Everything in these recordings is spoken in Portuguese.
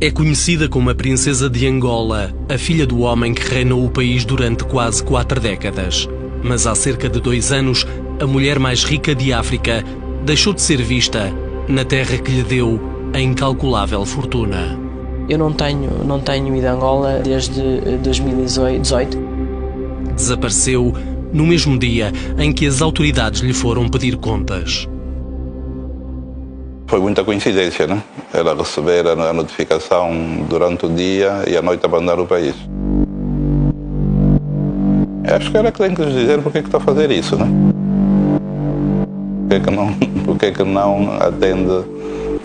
É conhecida como a Princesa de Angola, a filha do homem que reinou o país durante quase 4 décadas. Mas há cerca de 2 anos, a mulher mais rica de África deixou de ser vista na terra que lhe deu a incalculável fortuna. Eu não tenho ido a Angola desde 2018. Desapareceu no mesmo dia em que as autoridades lhe foram pedir contas. Foi muita coincidência, né? Ela receber a notificação durante o dia e à noite abandonar o país. Acho que ela que tem que nos dizer porque é que está a fazer isso, né? Porque é que não atende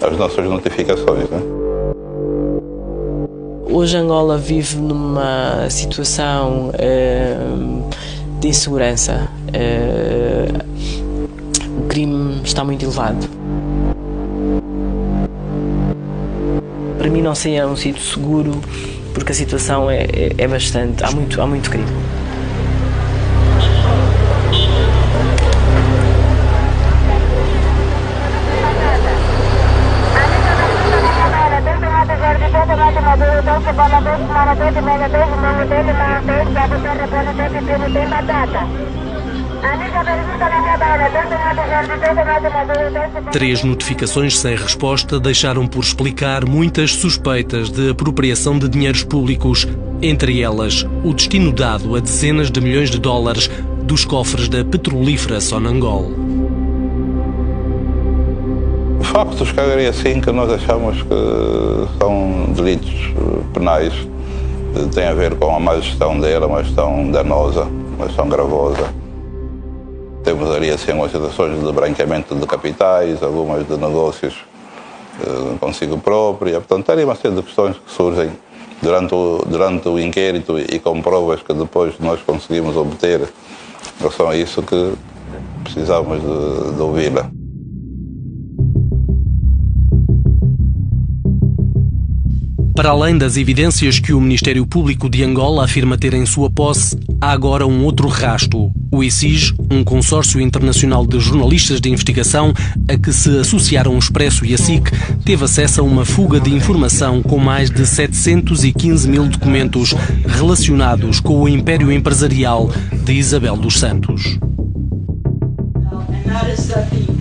às nossas notificações, né? Hoje Angola vive numa situação de insegurança. O crime está muito elevado. Para mim não seria um sítio seguro, porque a situação é bastante... Há muito crime. Três notificações sem resposta deixaram por explicar muitas suspeitas de apropriação de dinheiros públicos, entre elas o destino dado a dezenas de milhões de dólares dos cofres da petrolífera Sonangol. Factos, que assim, que nós achamos que são delitos penais, tem a ver com a má gestão dela, uma gestão danosa, uma gestão gravosa. Temos ali assim umas situações de branqueamento de capitais, algumas de negócios consigo própria. Portanto, ali uma série de questões que surgem durante o inquérito e com provas que depois nós conseguimos obter em relação a isso, que precisamos de ouvi-la. Para além das evidências que o Ministério Público de Angola afirma ter em sua posse, há agora um outro rasto. O ICIJ, um consórcio internacional de jornalistas de investigação a que se associaram o Expresso e a SIC, teve acesso a uma fuga de informação com mais de 715 mil documentos relacionados com o império empresarial de Isabel dos Santos.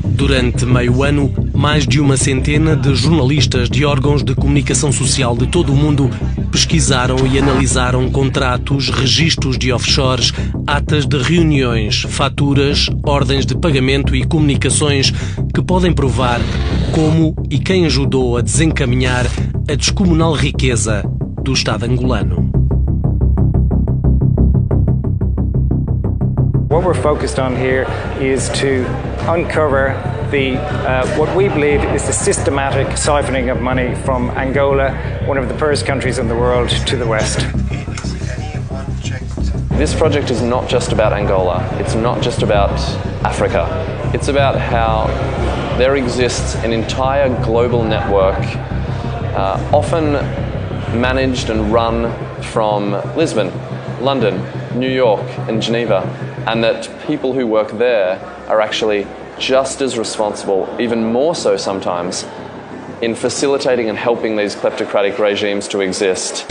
Durante meio ano, mais de uma centena de jornalistas de órgãos de comunicação social de todo o mundo pesquisaram e analisaram contratos, registros de offshores, atas de reuniões, faturas, ordens de pagamento e comunicações que podem provar como e quem ajudou a desencaminhar a descomunal riqueza do Estado angolano. What we're focused on here is to uncover what we believe is the systematic siphoning of money from Angola, one of the poorest countries in the world, to the West. This project is not just about Angola, it's not just about Africa. It's about how there exists an entire global network, often managed and run from Lisbon, London, New York and Geneva, and that people who work there are actually just as responsible, even more so sometimes, in facilitating and helping these kleptocratic regimes to exist.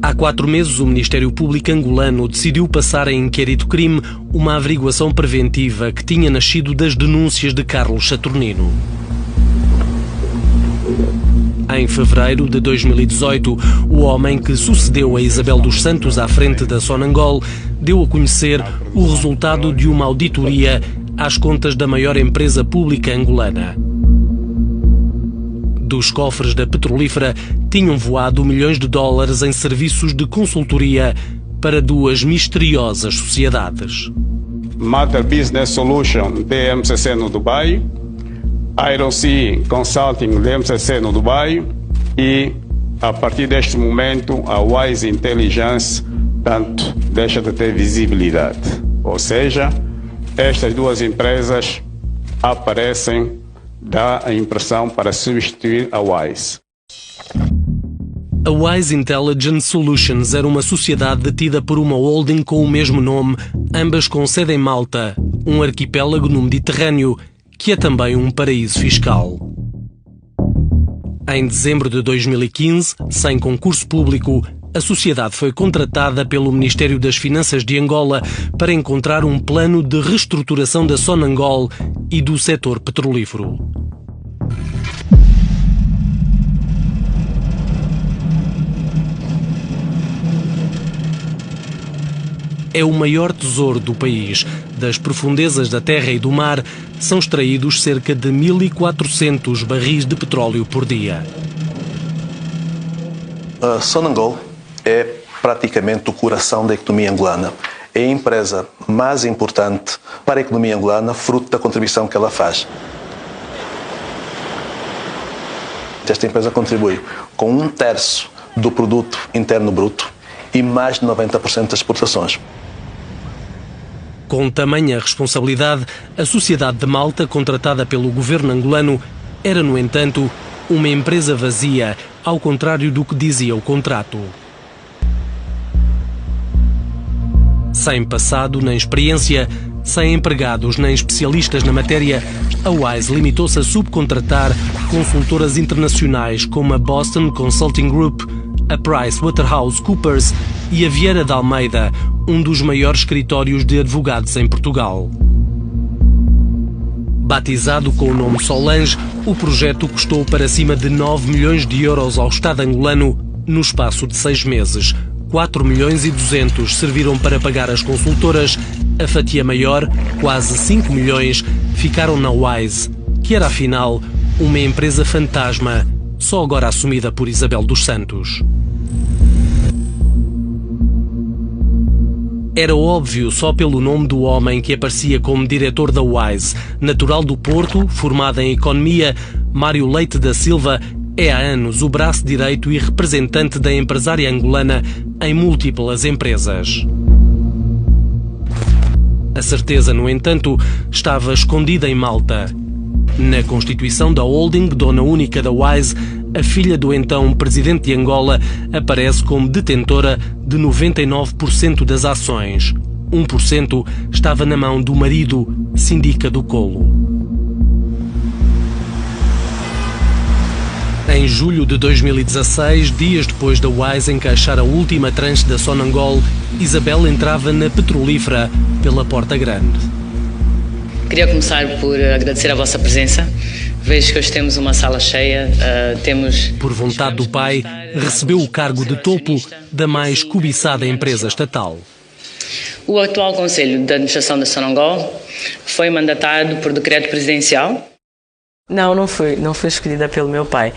Há 4 meses, o Ministério Público angolano decidiu passar em inquérito-crime uma averiguação preventiva que tinha nascido das denúncias de Carlos Saturnino. Em fevereiro de 2018, o homem que sucedeu a Isabel dos Santos à frente da Sonangol deu a conhecer o resultado de uma auditoria às contas da maior empresa pública angolana. Dos cofres da petrolífera tinham voado milhões de dólares em serviços de consultoria para 2 misteriosas sociedades. Matter Business Solution, DMCC no Dubai, Iron Sea Consulting, DMCC no Dubai, e a partir deste momento a Wise Intelligence, tanto deixa de ter visibilidade. Ou seja, estas duas empresas aparecem, dá a impressão para substituir a Wise. A Wise Intelligence Solutions era uma sociedade detida por uma holding com o mesmo nome, ambas com sede em Malta, um arquipélago no Mediterrâneo, que é também um paraíso fiscal. Em dezembro de 2015, sem concurso público, a sociedade foi contratada pelo Ministério das Finanças de Angola para encontrar um plano de reestruturação da Sonangol e do setor petrolífero. É o maior tesouro do país. Das profundezas da terra e do mar são extraídos cerca de 1.400 barris de petróleo por dia. A Sonangol é praticamente o coração da economia angolana. É a empresa mais importante para a economia angolana, fruto da contribuição que ela faz. Esta empresa contribui com 1/3 do produto interno bruto e mais de 90% das exportações. Com tamanha responsabilidade, a Sociedade de Malta, contratada pelo governo angolano, era, no entanto, uma empresa vazia, ao contrário do que dizia o contrato. Sem passado nem experiência, sem empregados nem especialistas na matéria, a Wise limitou-se a subcontratar consultoras internacionais como a Boston Consulting Group, a PricewaterhouseCoopers e a Vieira de Almeida, um dos maiores escritórios de advogados em Portugal. Batizado com o nome Solange, o projeto custou para cima de 9 milhões de euros ao Estado angolano no espaço de 6 meses. 4 milhões e 200 serviram para pagar as consultoras, a fatia maior, quase 5 milhões, ficaram na Wise, que era afinal uma empresa fantasma, só agora assumida por Isabel dos Santos. Era óbvio só pelo nome do homem que aparecia como diretor da Wise. Natural do Porto, formado em Economia, Mário Leite da Silva é há anos o braço direito e representante da empresária angolana em múltiplas empresas. A certeza, no entanto, estava escondida em Malta. Na constituição da holding, dona única da Wise, a filha do então presidente de Angola aparece como detentora de 99% das ações. 1% estava na mão do marido, Sindica do Colo. Em julho de 2016, dias depois da Wise encaixar a última tranche da Sonangol, Isabel entrava na petrolífera pela Porta Grande. Queria começar por agradecer a vossa presença. Vejo que hoje temos uma sala cheia. Por vontade do pai, recebeu o cargo de topo da mais cobiçada empresa estatal. O atual Conselho de Administração da Sonangol foi mandatado por decreto presidencial. Não foi escolhida pelo meu pai.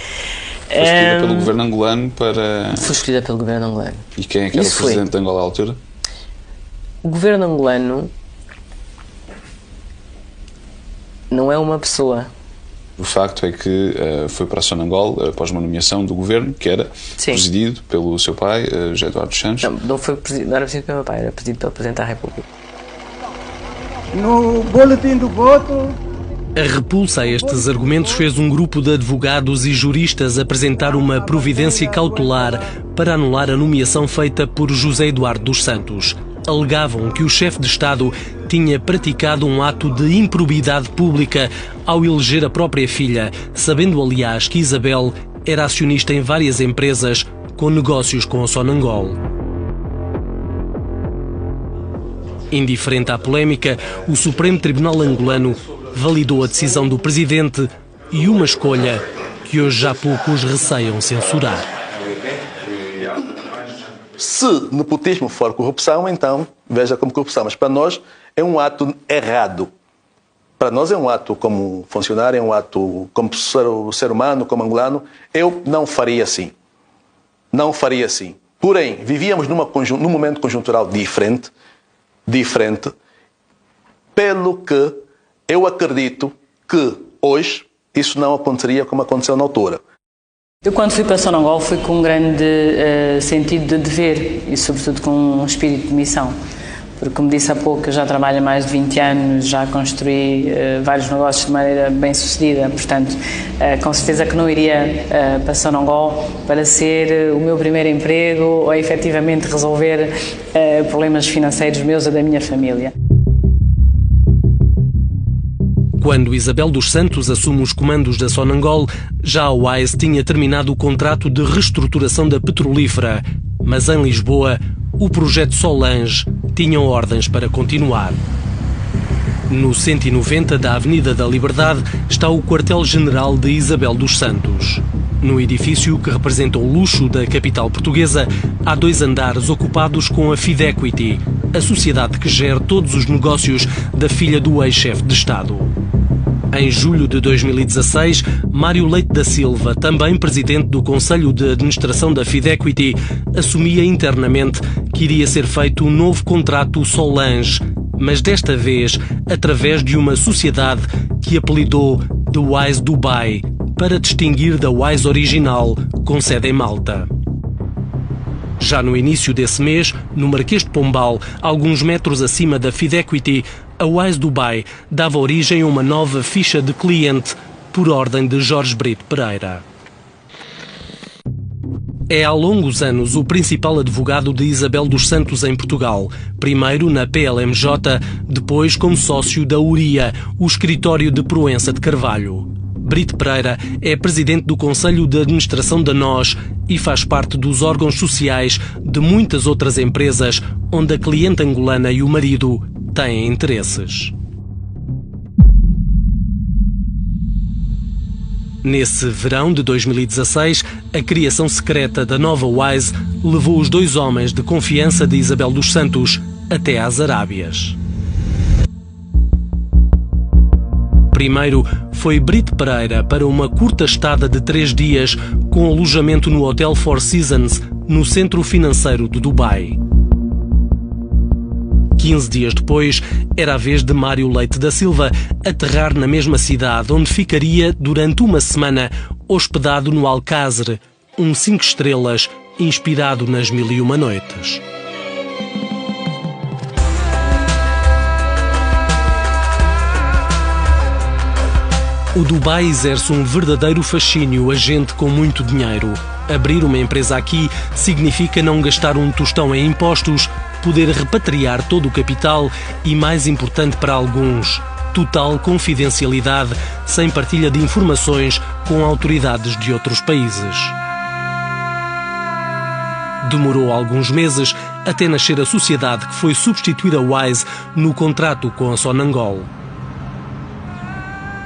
Foi escolhida pelo governo angolano para... Foi escolhida pelo governo angolano. E quem é que era o presidente de Angola à altura? O governo angolano não é uma pessoa. O facto é que foi para a Sonangol após uma nomeação do governo que era presidido pelo seu pai, José Eduardo dos Santos. Não era presidido pelo meu pai, era presidido pelo Presidente da República. No boletim do voto... A repulsa a estes argumentos fez um grupo de advogados e juristas apresentar uma providência cautelar para anular a nomeação feita por José Eduardo dos Santos. Alegavam que o chefe de Estado tinha praticado um ato de improbidade pública ao eleger a própria filha, sabendo, aliás, que Isabel era acionista em várias empresas com negócios com a Sonangol. Indiferente à polémica, o Supremo Tribunal angolano validou a decisão do presidente e uma escolha que hoje já poucos receiam censurar. Se nepotismo for corrupção, então veja como corrupção. Mas para nós é um ato errado. Para nós é um ato como funcionário, é um ato como ser humano, como angolano. Eu não faria assim. Não faria assim. Porém, vivíamos num momento conjuntural diferente, pelo que eu acredito que hoje isso não aconteceria como aconteceu na altura. Eu, quando fui para Sonangol, fui com um grande sentido de dever e, sobretudo, com um espírito de missão. porque, como disse há pouco, eu já trabalho há mais de 20 anos, já construí vários negócios de maneira bem sucedida, portanto, com certeza que não iria para Sonangol para ser o meu primeiro emprego ou efetivamente resolver problemas financeiros meus ou da minha família. Quando Isabel dos Santos assume os comandos da Sonangol, já a Wise tinha terminado o contrato de reestruturação da petrolífera, mas em Lisboa, o projeto Solange tinha ordens para continuar. No 190 da Avenida da Liberdade está o quartel-general de Isabel dos Santos. No edifício, que representa o luxo da capital portuguesa, há 2 andares ocupados com a Fidequity, a sociedade que gera todos os negócios da filha do ex-chefe de Estado. Em julho de 2016, Mário Leite da Silva, também presidente do Conselho de Administração da Fidequity, assumia internamente que iria ser feito um novo contrato Solange, mas desta vez através de uma sociedade que apelidou The Wise Dubai, para distinguir da Wise original, com sede em Malta. Já no início desse mês, no Marquês de Pombal, alguns metros acima da Fidequity, a Wise Dubai dava origem a uma nova ficha de cliente por ordem de Jorge Brito Pereira. É há longos anos o principal advogado de Isabel dos Santos em Portugal, primeiro na PLMJ, depois como sócio da URIA, o escritório de Proença de Carvalho. Brito Pereira é presidente do Conselho de Administração da NOS e faz parte dos órgãos sociais de muitas outras empresas onde a cliente angolana e o marido têm interesses. Nesse verão de 2016, a criação secreta da nova Wise levou os 2 homens de confiança de Isabel dos Santos até às Arábias. Primeiro foi Brito Pereira para uma curta estada de 3 dias com alojamento no Hotel Four Seasons, no centro financeiro de Dubai. 15 dias depois, era a vez de Mário Leite da Silva aterrar na mesma cidade, onde ficaria durante uma semana hospedado no Alcázar, um 5 estrelas inspirado nas 1001 Noites. O Dubai exerce um verdadeiro fascínio a gente com muito dinheiro. Abrir uma empresa aqui significa não gastar um tostão em impostos, poder repatriar todo o capital e, mais importante para alguns, total confidencialidade, sem partilha de informações com autoridades de outros países. Demorou alguns meses até nascer a sociedade que foi substituir a Wise no contrato com a Sonangol.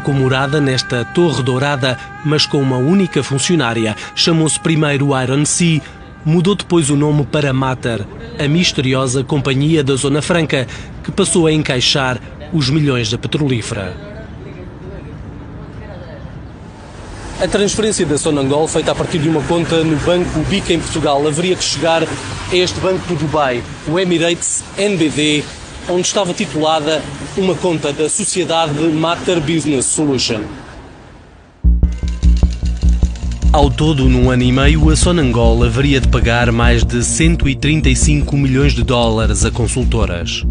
Com morada nesta torre dourada, mas com uma única funcionária, chamou-se primeiro Iron Sea, mudou depois o nome para Mater, a misteriosa companhia da Zona Franca, que passou a encaixar os milhões da petrolífera. A transferência da Sonangol, feita a partir de uma conta no Banco BIC em Portugal, haveria que chegar a este banco do Dubai, o Emirates NBD, onde estava titulada uma conta da sociedade Mater Business Solution. Ao todo, num ano e meio, a Sonangol haveria de pagar mais de 135 milhões de dólares a consultoras.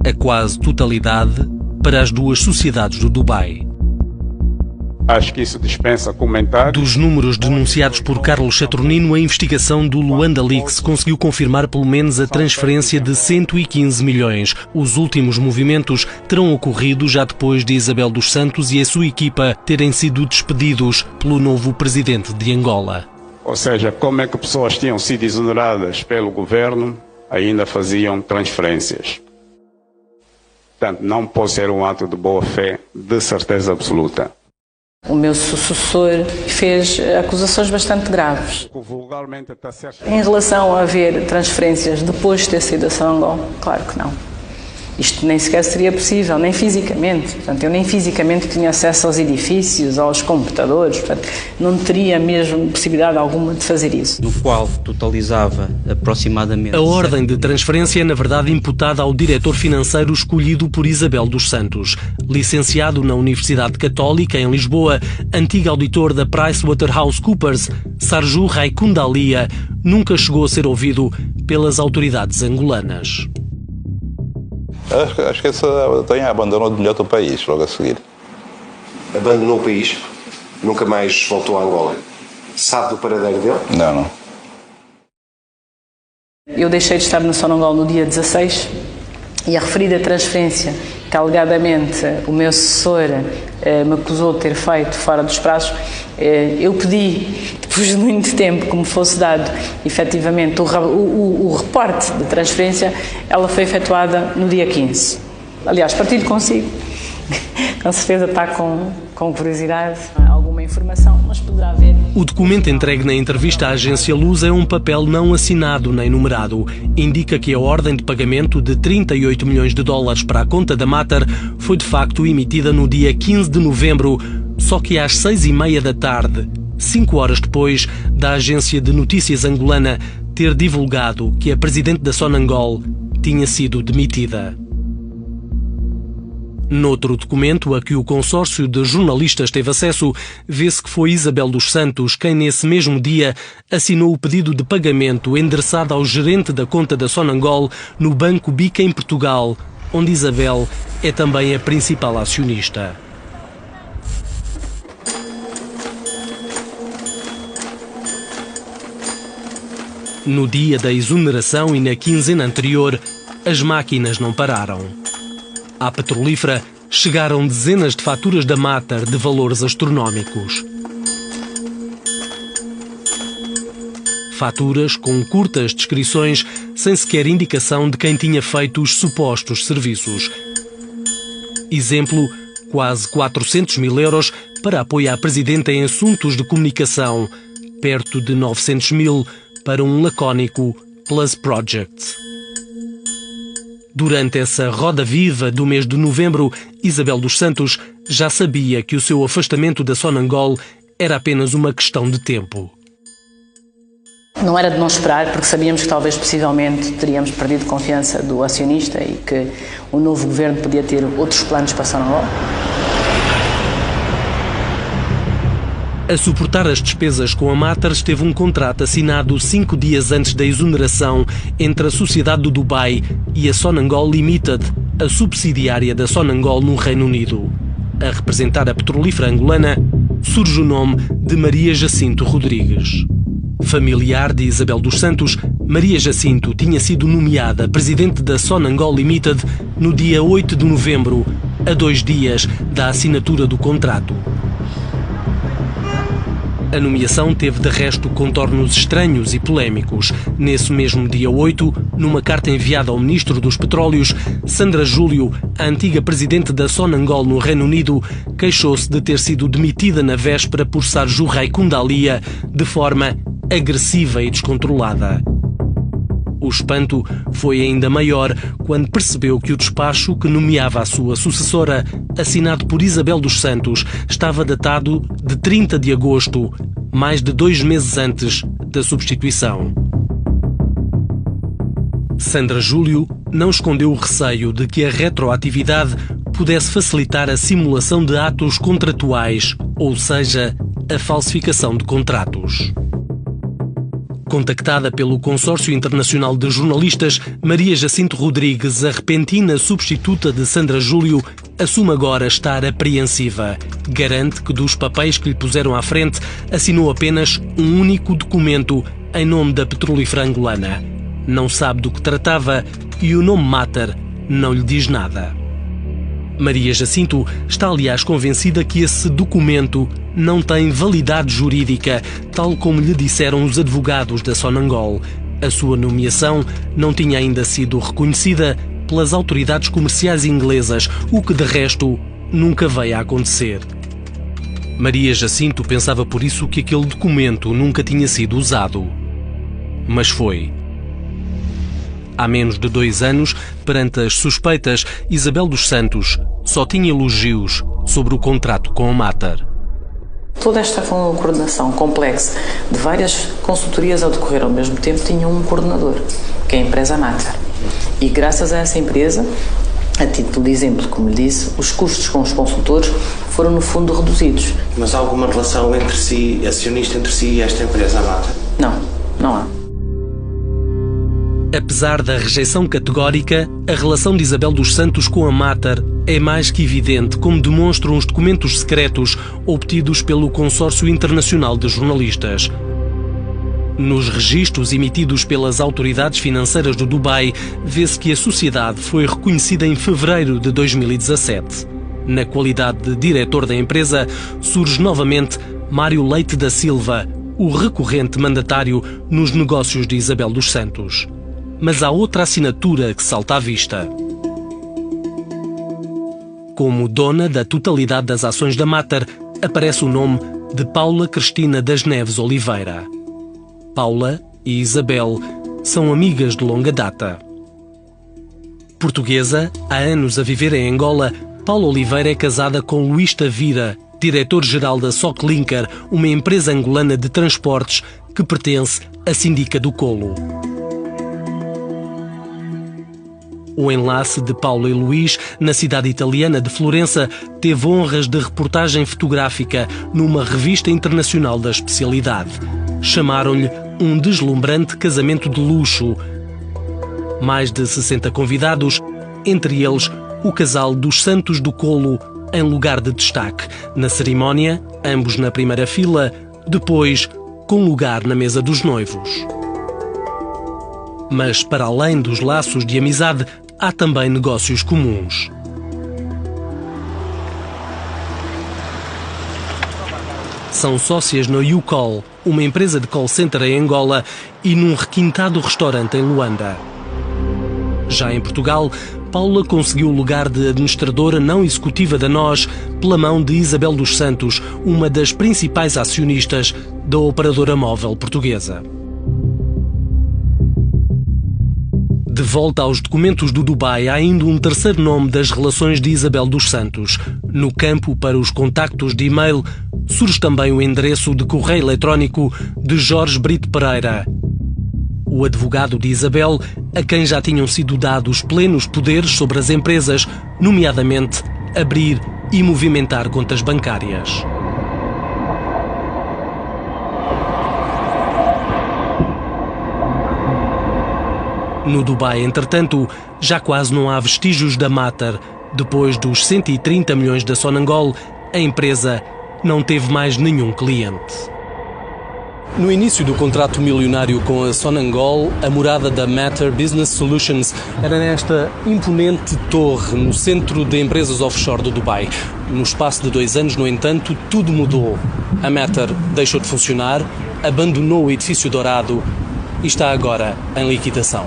A quase totalidade para as 2 sociedades do Dubai. Acho que isso dispensa comentários. Dos números denunciados por Carlos Saturnino, a investigação do Luanda Leaks conseguiu confirmar pelo menos a transferência de 115 milhões. Os últimos movimentos terão ocorrido já depois de Isabel dos Santos e a sua equipa terem sido despedidos pelo novo presidente de Angola. Ou seja, como é que pessoas tinham sido exoneradas pelo governo, ainda faziam transferências. Portanto, não pode ser um ato de boa-fé, de certeza absoluta. O meu sucessor fez acusações bastante graves. Em relação a haver transferências depois de ter saído da Sonangol, claro que não. Isto nem sequer seria possível, nem fisicamente. Portanto, eu nem fisicamente tinha acesso aos edifícios, aos computadores. Portanto, não teria mesmo possibilidade alguma de fazer isso. Do qual totalizava aproximadamente... A ordem de transferência é, na verdade, imputada ao diretor financeiro escolhido por Isabel dos Santos. Licenciado na Universidade Católica, em Lisboa, antigo auditor da PricewaterhouseCoopers, Sarju Raikundalia nunca chegou a ser ouvido pelas autoridades angolanas. Acho que esse abandonou de melhor o país logo a seguir. Abandonou o país? Nunca mais voltou a Angola? Sabe do paradeiro dele? Não. Eu deixei de estar na Sonangol no dia 16 e a referida transferência que alegadamente o meu assessor me acusou de ter feito fora dos prazos, eu pedi, depois de muito tempo, que me fosse dado efetivamente o reporte de transferência. Ela foi efetuada no dia 15. Aliás, partilho consigo, com certeza está com curiosidade, alguma informação, mas poderá haver. O documento entregue na entrevista à agência Luz é um papel não assinado nem numerado. Indica que a ordem de pagamento de 38 milhões de dólares para a conta da Mater foi de facto emitida no dia 15 de novembro, só que às 6h30 da tarde, 5 horas depois da agência de notícias angolana ter divulgado que a presidente da Sonangol tinha sido demitida. Noutro documento a que o consórcio de jornalistas teve acesso, vê-se que foi Isabel dos Santos quem nesse mesmo dia assinou o pedido de pagamento endereçado ao gerente da conta da Sonangol no Banco Bica em Portugal, onde Isabel é também a principal acionista. No dia da exoneração e na quinzena anterior, as máquinas não pararam. À petrolífera chegaram dezenas de faturas da Mater de valores astronómicos. Faturas com curtas descrições, sem sequer indicação de quem tinha feito os supostos serviços. Exemplo, quase 400 mil euros para apoio à presidenta em assuntos de comunicação, perto de 900 mil para um lacónico Plus Project. Durante essa roda viva do mês de novembro, Isabel dos Santos já sabia que o seu afastamento da Sonangol era apenas uma questão de tempo. Não era de não esperar, porque sabíamos que talvez, possivelmente, teríamos perdido confiança do acionista e que o novo governo podia ter outros planos para a Sonangol. A suportar as despesas com a Mater esteve um contrato assinado 5 dias antes da exoneração entre a Sociedade do Dubai e a Sonangol Limited, a subsidiária da Sonangol no Reino Unido. A representar a petrolífera angolana surge o nome de Maria Jacinto Rodrigues. Familiar de Isabel dos Santos, Maria Jacinto tinha sido nomeada presidente da Sonangol Limited no dia 8 de novembro, a 2 dias da assinatura do contrato. A nomeação teve de resto contornos estranhos e polémicos. Nesse mesmo dia 8, numa carta enviada ao Ministro dos Petróleos, Sandra Júlio, a antiga presidente da Sonangol no Reino Unido, queixou-se de ter sido demitida na véspera por Sarju Raikundaliya de forma agressiva e descontrolada. O espanto foi ainda maior quando percebeu que o despacho que nomeava a sua sucessora, assinado por Isabel dos Santos, estava datado de 30 de agosto, mais de 2 meses antes da substituição. Sandra Júlio não escondeu o receio de que a retroatividade pudesse facilitar a simulação de atos contratuais, ou seja, a falsificação de contratos. Contactada pelo Consórcio Internacional de Jornalistas, Maria Jacinto Rodrigues, a repentina substituta de Sandra Júlio, assume agora estar apreensiva. Garante que dos papéis que lhe puseram à frente, assinou apenas um único documento em nome da petrolífera angolana. Não sabe do que tratava e o nome Mater não lhe diz nada. Maria Jacinto está, aliás, convencida que esse documento não tem validade jurídica, tal como lhe disseram os advogados da Sonangol. A sua nomeação não tinha ainda sido reconhecida pelas autoridades comerciais inglesas, o que de resto nunca veio a acontecer. Maria Jacinto pensava por isso que aquele documento nunca tinha sido usado. Mas foi. Há menos de 2 anos, perante as suspeitas, Isabel dos Santos só tinha elogios sobre o contrato com a Mater. Toda esta coordenação complexa de várias consultorias a decorrer ao mesmo tempo tinha um coordenador, que é a empresa Mater. E graças a essa empresa, a título de exemplo, como lhe disse, os custos com os consultores foram no fundo reduzidos. Mas há alguma relação entre si, acionista entre si e esta empresa Mater? Não, não há. Apesar da rejeição categórica, a relação de Isabel dos Santos com a Mater é mais que evidente, como demonstram os documentos secretos obtidos pelo Consórcio Internacional de Jornalistas. Nos registros emitidos pelas autoridades financeiras do Dubai, vê-se que a sociedade foi reconhecida em fevereiro de 2017. Na qualidade de diretor da empresa, surge novamente Mário Leite da Silva, o recorrente mandatário nos negócios de Isabel dos Santos. Mas há outra assinatura que salta à vista. Como dona da totalidade das ações da Mater, aparece o nome de Paula Cristina das Neves Oliveira. Paula e Isabel são amigas de longa data. Portuguesa, há anos a viver em Angola, Paula Oliveira é casada com Luís Tavira, diretor-geral da Soclinker, uma empresa angolana de transportes que pertence à Síndica do Colo. O enlace de Paula e Luís, na cidade italiana de Florença, teve honras de reportagem fotográfica numa revista internacional da especialidade. Chamaram-lhe um deslumbrante casamento de luxo. Mais de 60 convidados, entre eles o casal dos Santos do Colo, em lugar de destaque. Na cerimónia, ambos na primeira fila, depois com lugar na mesa dos noivos. Mas, para além dos laços de amizade, há também negócios comuns. São sócias no YouCall, uma empresa de call center em Angola, e num requintado restaurante em Luanda. Já em Portugal, Paula conseguiu o lugar de administradora não executiva da NOS pela mão de Isabel dos Santos, uma das principais acionistas da operadora móvel portuguesa. De volta aos documentos do Dubai, há ainda um terceiro nome das relações de Isabel dos Santos. No campo para os contactos de e-mail, surge também o endereço de correio eletrónico de Jorge Brito Pereira, o advogado de Isabel, a quem já tinham sido dados plenos poderes sobre as empresas, nomeadamente abrir e movimentar contas bancárias. No Dubai, entretanto, já quase não há vestígios da Mater. Depois dos 130 milhões da Sonangol, a empresa não teve mais nenhum cliente. No início do contrato milionário com a Sonangol, a morada da Mater Business Solutions era nesta imponente torre no centro de empresas offshore do Dubai. No espaço de 2 anos, no entanto, tudo mudou. A Mater deixou de funcionar, abandonou o edifício dourado e está agora em liquidação.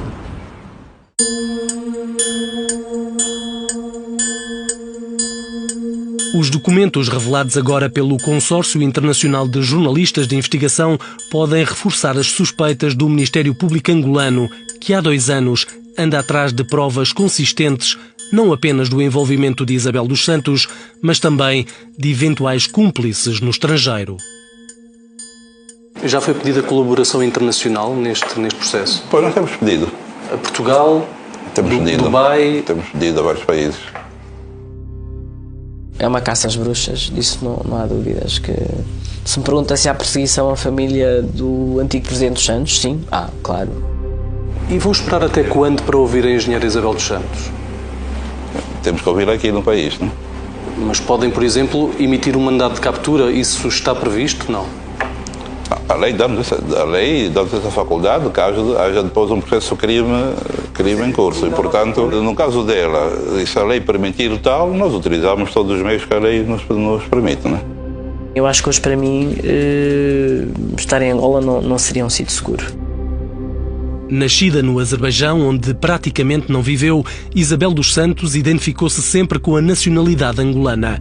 Os documentos revelados agora pelo Consórcio Internacional de Jornalistas de Investigação podem reforçar as suspeitas do Ministério Público angolano, que há 2 anos anda atrás de provas consistentes não apenas do envolvimento de Isabel dos Santos, mas também de eventuais cúmplices no estrangeiro. Já foi pedida colaboração internacional neste processo? Pois, nós temos pedido. A Portugal, Dubai... Temos pedido a vários países. É uma caça às bruxas, disso não há dúvidas. Que se me pergunta se há perseguição à família do antigo Presidente dos Santos, sim, claro. E vão esperar até quando para ouvir a engenheira Isabel dos Santos? Temos que ouvir aqui no país, não? Mas podem, por exemplo, emitir um mandado de captura? Isso está previsto? Não. A lei dá-nos essa faculdade, caso haja depois um processo de crime em curso. E, portanto, no caso dela, se a lei permitir tal, nós utilizamos todos os meios que a lei nos permite, não é? Eu acho que hoje, para mim, estar em Angola não seria um sítio seguro. Nascida no Azerbaijão, onde praticamente não viveu, Isabel dos Santos identificou-se sempre com a nacionalidade angolana.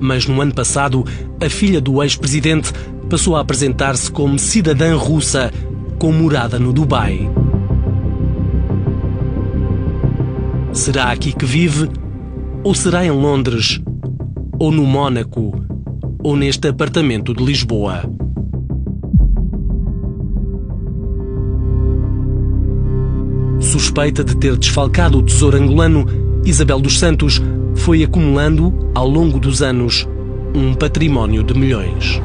Mas no ano passado, a filha do ex-presidente passou a apresentar-se como cidadã russa, com morada no Dubai. Será aqui que vive? Ou será em Londres? Ou no Mónaco? Ou neste apartamento de Lisboa? Suspeita de ter desfalcado o tesouro angolano, Isabel dos Santos foi acumulando, ao longo dos anos, um património de milhões.